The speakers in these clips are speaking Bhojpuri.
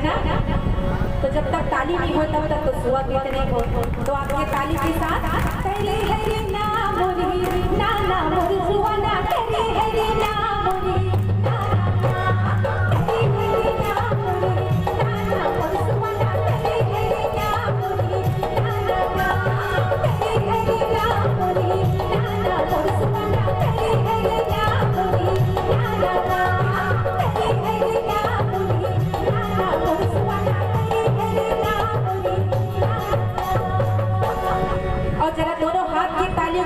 तो जब तक ताली नहीं हो तब तक तो सुआ गीत नहीं हो। तो आपके ताली के साथ करे हरे नाम मोरी नाना मोरी सुआ ना करे हरे नाम मोरी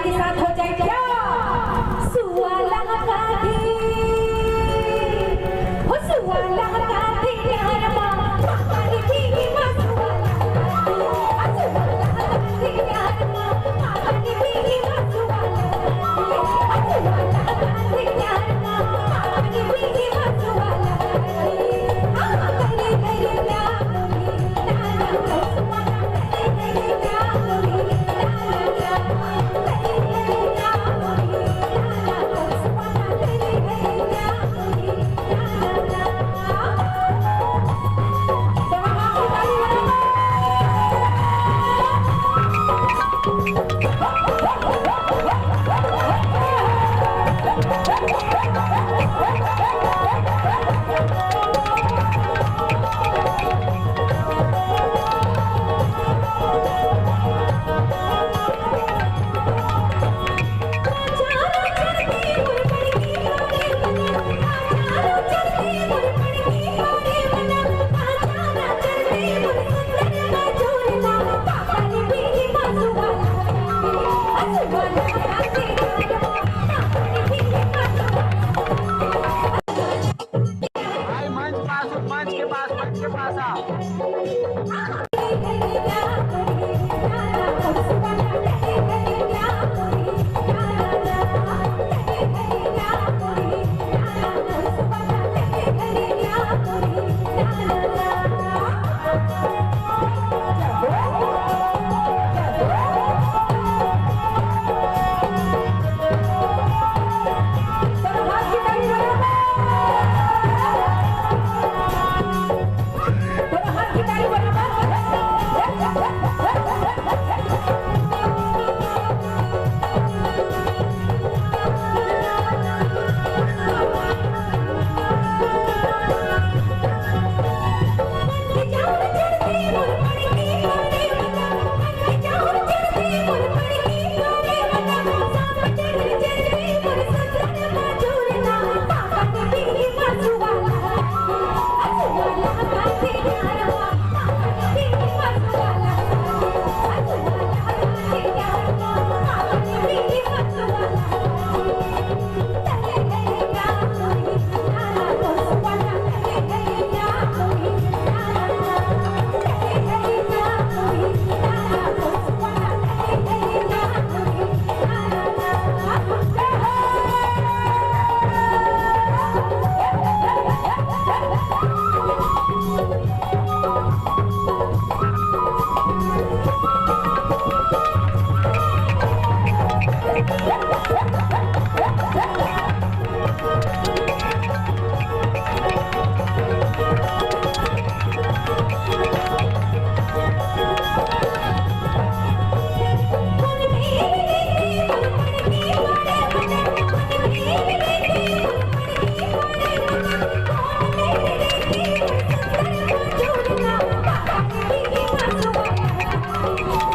के साथ हो जाए क्या सुवाला का दी हो सुवाला का दी यार मां पानी पी मां सुवाला का दी यार मां पानी पी मां सुवाला का दी यार मां पानी पी मां सुवाला करे करे ना ना सुवाला करे ना मंच के पास आ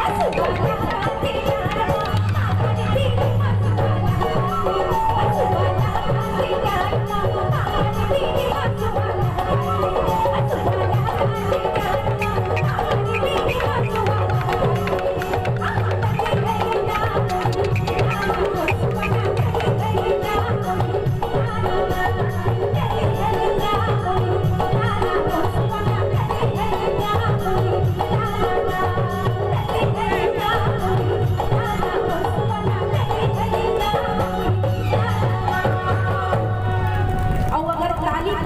Let's go.